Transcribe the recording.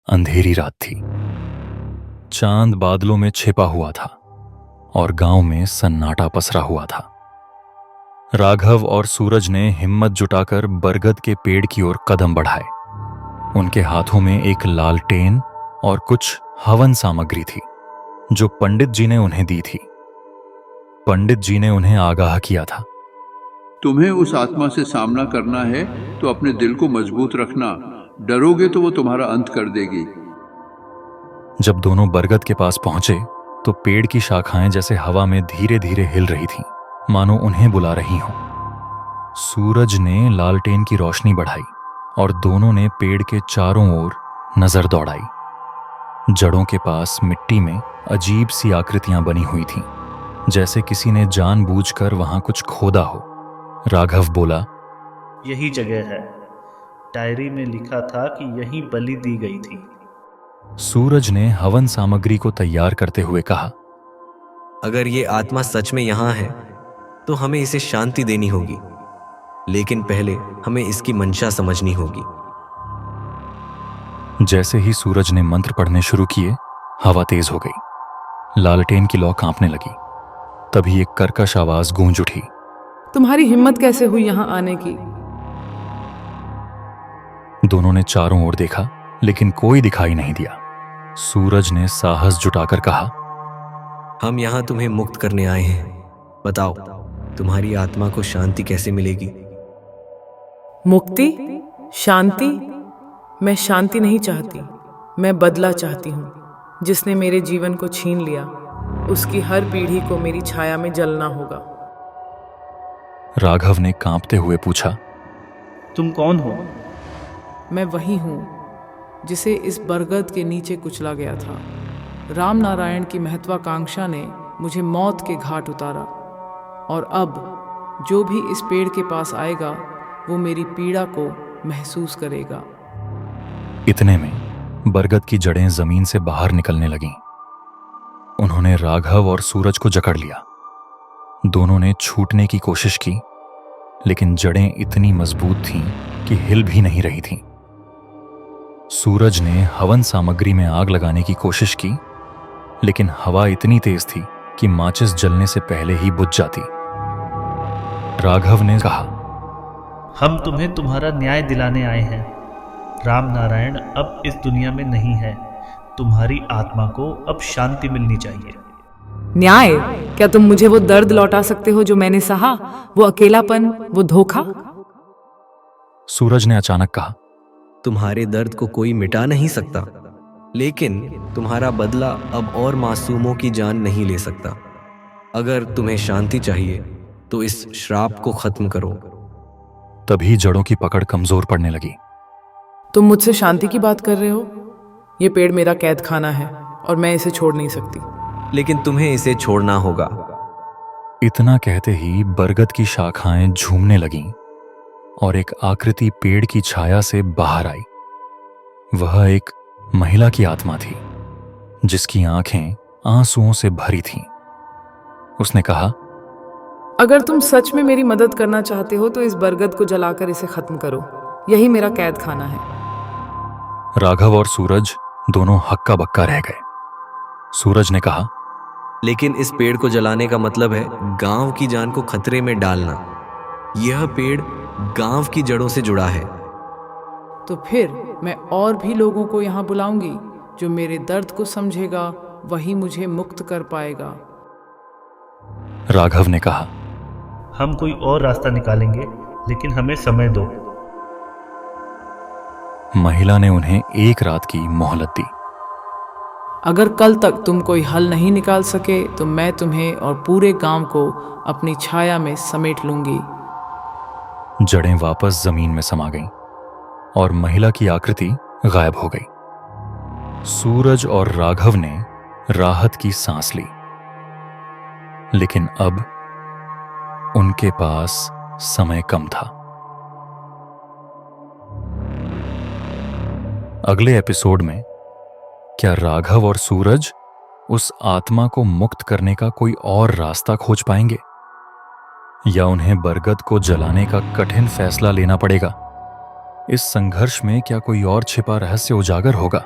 अंधेरी रात थी। चांद बादलों में छिपा हुआ था और गांव में सन्नाटा पसरा हुआ था। राघव और सूरज ने हिम्मत जुटाकर बरगद के पेड़ की ओर कदम बढ़ाए। उनके हाथों में एक लालटेन और कुछ हवन सामग्री थी जो पंडित जी ने उन्हें दी थी। पंडित जी ने उन्हें आगाह किया था, तुम्हें उस आत्मा से सामना करना है तो अपने दिल को मजबूत रखना, डरोगे तो वो तुम्हारा अंत कर देगी। जब दोनों बरगद के पास पहुंचे तो पेड़ की शाखाएं जैसे हवा में धीरे धीरे हिल रही थीं, मानो उन्हें बुला रही हों। सूरज ने लालटेन की रोशनी बढ़ाई और दोनों ने पेड़ के चारों ओर नजर दौड़ाई। जड़ों के पास मिट्टी में अजीब सी आकृतियां बनी हुई थीं, जैसे किसी ने जानबूझकर वहां कुछ खोदा हो। राघव बोला, यही जगह है। डायरी में लिखा था कि यहीं बलि दी गई थी। सूरज ने हवन सामग्री को तैयार करते हुए कहा, अगर ये आत्मा सच में यहाँ है तो हमें इसे शांति देनी होगी, लेकिन पहले हमें इसकी मंशा समझनी होगी। जैसे ही सूरज ने मंत्र पढ़ने शुरू किए, हवा तेज हो गई। लालटेन की लौ कांपने लगी। तभी एक कर्कश आवाज गूंज उठी, तुम्हारी हिम्मत कैसे हुई यहाँ आने की? दोनों ने चारों ओर देखा, लेकिन कोई दिखाई नहीं दिया। सूरज ने साहस जुटाकर कहा, हम यहाँ तुम्हें मुक्त करने आए हैं। बताओ, तुम्हारी आत्मा को शांति कैसे मिलेगी? मुक्ति? शांति? मैं शांति नहीं चाहती, मैं बदला चाहती हूँ। जिसने मेरे जीवन को छीन लिया, उसकी हर पीढ़ी को मेरी छाया में जलना होगा। राघव ने कांपते हुए पूछा, तुम कौन हो? मैं वही हूँ जिसे इस बरगद के नीचे कुचला गया था। राम नारायण की महत्वाकांक्षा ने मुझे मौत के घाट उतारा, और अब जो भी इस पेड़ के पास आएगा वो मेरी पीड़ा को महसूस करेगा। इतने में बरगद की जड़ें जमीन से बाहर निकलने लगीं। उन्होंने राघव और सूरज को जकड़ लिया। दोनों ने छूटने की कोशिश की, लेकिन जड़ें इतनी मजबूत थीं कि हिल भी नहीं रही थीं। सूरज ने हवन सामग्री में आग लगाने की कोशिश की, लेकिन हवा इतनी तेज थी कि माचिस जलने से पहले ही बुझ जाती। राघव ने कहा, हम तुम्हें तुम्हारा न्याय दिलाने आए हैं। राम नारायण अब इस दुनिया में नहीं है। तुम्हारी आत्मा को अब शांति मिलनी चाहिए। न्याय? क्या तुम मुझे वो दर्द लौटा सकते हो जो मैंने सहा? वो अकेलापन, वो धोखा? सूरज ने अचानक कहा, तुम्हारे दर्द को कोई मिटा नहीं सकता, लेकिन तुम्हारा बदला अब और मासूमों की जान नहीं ले सकता। अगर तुम्हें शांति चाहिए तो इस श्राप को खत्म करो। तभी जड़ों की पकड़ कमजोर पड़ने लगी। तुम मुझसे शांति की बात कर रहे हो? ये पेड़ मेरा कैद खाना है और मैं इसे छोड़ नहीं सकती। लेकिन तुम्हें इसे छोड़ना होगा। इतना कहते ही बरगद की शाखाएं झूमने लगीं और एक आकृति पेड़ की छाया से बाहर आई। वह एक महिला की आत्मा थी, जिसकी आंखें आंसुओं से भरी थीं। उसने कहा, अगर तुम सच में मेरी मदद करना चाहते हो तो इस बरगद को जलाकर इसे खत्म करो। यही मेरा कैद खाना है। राघव और सूरज दोनों हक्का बक्का रह गए। सूरज ने कहा, लेकिन इस पेड़ को जलाने का मतलब है गांव की जान को खतरे में डालना। यह पेड़ गांव की जड़ों से जुड़ा है। तो फिर मैं और भी लोगों को यहाँ बुलाऊंगी। जो मेरे दर्द को समझेगा वही मुझे मुक्त कर पाएगा। राघव ने कहा, हम कोई और रास्ता निकालेंगे, लेकिन हमें समय दो। महिला ने उन्हें एक रात की मोहलत दी। अगर कल तक तुम कोई हल नहीं निकाल सके तो मैं तुम्हें और पूरे गांव को अपनी छाया में समेट लूंगी। जड़ें वापस जमीन में समा गईं और महिला की आकृति गायब हो गई। सूरज और राघव ने राहत की सांस ली, लेकिन अब उनके पास समय कम था। अगले एपिसोड में क्या राघव और सूरज उस आत्मा को मुक्त करने का कोई और रास्ता खोज पाएंगे, या उन्हें बरगद को जलाने का कठिन फैसला लेना पड़ेगा? इस संघर्ष में क्या कोई और छिपा रहस्य उजागर होगा?